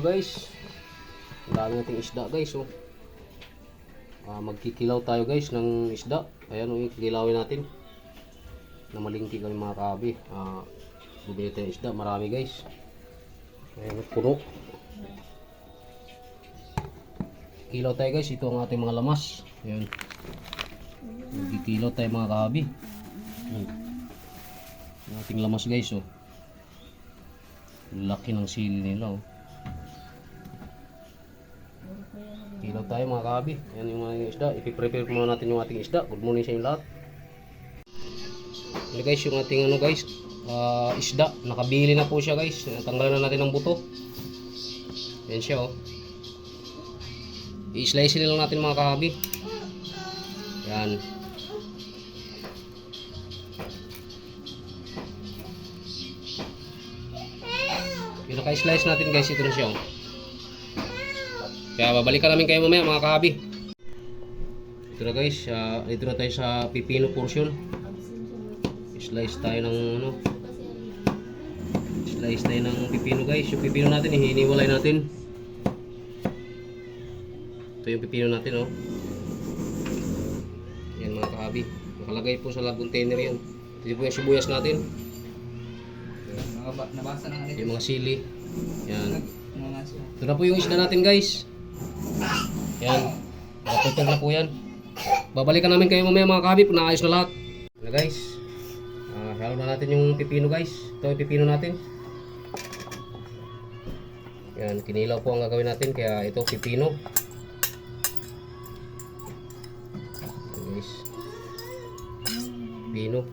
guys. Ang dami nating isda guys. Oh. Magkikilaw tayo guys ng isda. Ayan o, kilawin natin. Na malingki kami mga kahabi. Bumili tayo ng isda. Marami guys. Ayan, puno. Kilaw tayo guys. Ito ang ating mga lamas. Ayan. Magkikilaw tayo mga kahabi. Ayan. Ang ating lamas guys. Oh. Laki ng sili nila. Oh. Kilaw tayo mga kahabi. Ayan yung mga isda. Ipiprepare muna natin yung ating isda. Good morning sa inyo lahat. Ayan guys, yung ating ano guys, isda. Nakabili na po siya guys. Tanggalan na natin ang buto. Ayan siya oh. I-slice lang natin mga kahabi. Ayan. Yung naka-slice natin guys, ito na siya oh. Kaya babalikan namin kayo mamaya mga kahabi. Ito na guys, dito na tayo sa pipino portion. Slice tayo ng ano. Slice tayo ng pipino guys. Yung pipino natin hiniwalay natin. Ito yung pipino natin oh. Yan mga kahabi. Nakalagay po sa container yan. Ito po yung sibuyas natin. Nabasa na yung mga sili. Yan. Ito na po yung isda natin guys. Yan. Nakaputol na po yan. Babalikan namin kayo mamaya mga kahabi. Naayos na lahat. Yan guys. Halo na natin yung pipino guys. Ito yung pipino natin. Yan. Kinilaw po ang gagawin natin. Kaya ito pipino. Yan guys. Pipino.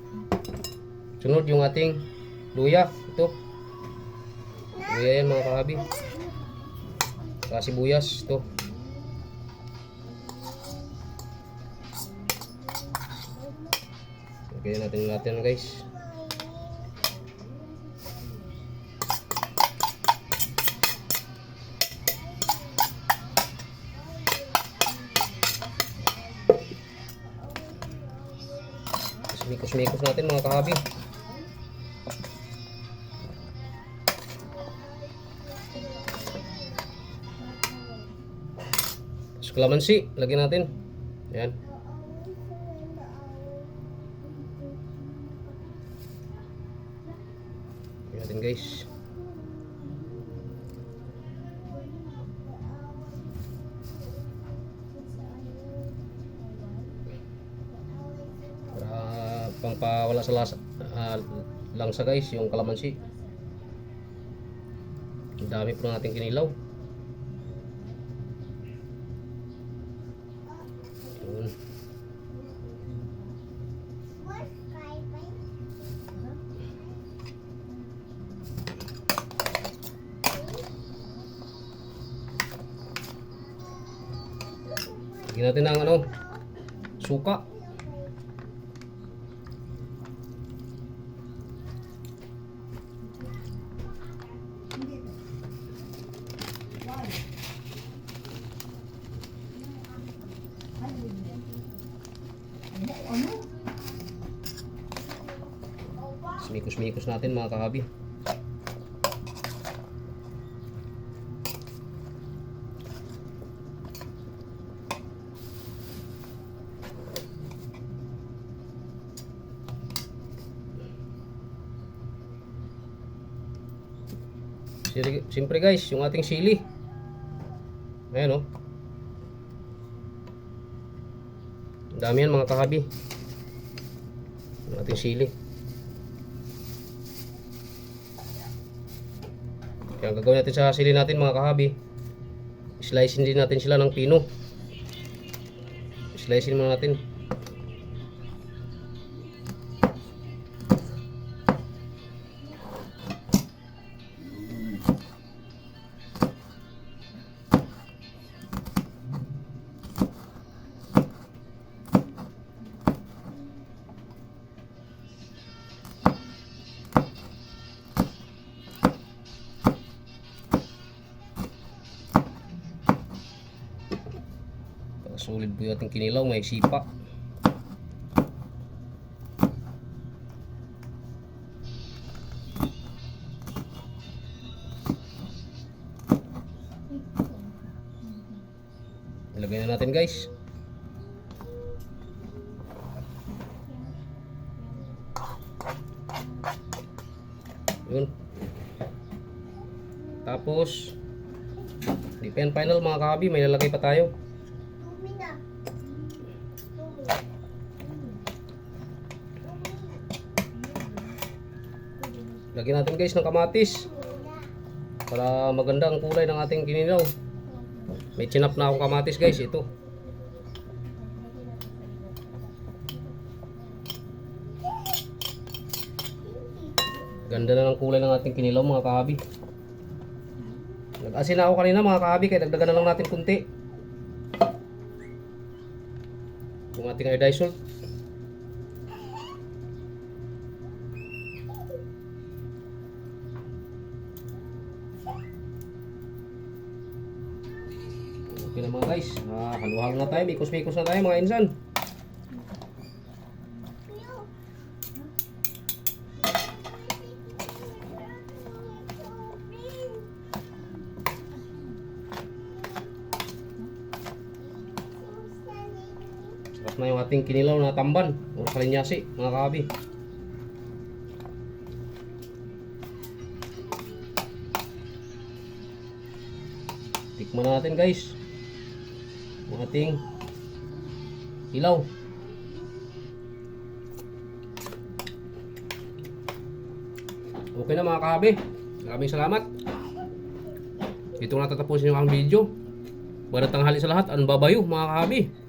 Sunod yung ating luya. Ito. Luya yan mga kahabi. Saka sibuyas. Ito. Okay natin guys. Mikos-mikos natin mga kahabi. Tapos kalamansi, lagyan natin. Ayan. Lagyan natin guys. Pampawala sa lasa, langsa guys, yung kalamansi. Ang dami po natin kinilaw. Yun. Lagyan natin ang ano, suka. Mikos-mikos natin mga kahabi. Siyempre guys, yung ating sili. Ayan oh. Dami yan mga kahabi. Yung ating sili. Kaya ang gagawin natin sa sili natin mga kahabi, slicein din natin sila ng pino. Slicein muna natin. Sulit po yung ating kinilaw, may sipa. natin guys. Yun. Tapos di pa yan final mga kahabi, may lalagay pa tayo. Lagyan natin guys ng kamatis para maganda ang kulay ng ating kinilaw. May chinap na akong kamatis guys, ito. Ganda na ng kulay ng ating kinilaw mga kahabi. Nag-asin na ako kanina mga kahabi, kaya dagdagan na lang natin kunti yung ating iodized salt. Okay na mga guys, halo-halo na tayo, mikos-mikos na tayo mga insan. Sarap na yung ating kinilaw na tamban o kalinyasi mga kahabi. Tikman na natin guys ang ating ilaw. Okay na mga kahabi, maraming salamat. Dito na tatapusin yung aking video. Magandang tanghali sa lahat, ang babayo mga kahabi.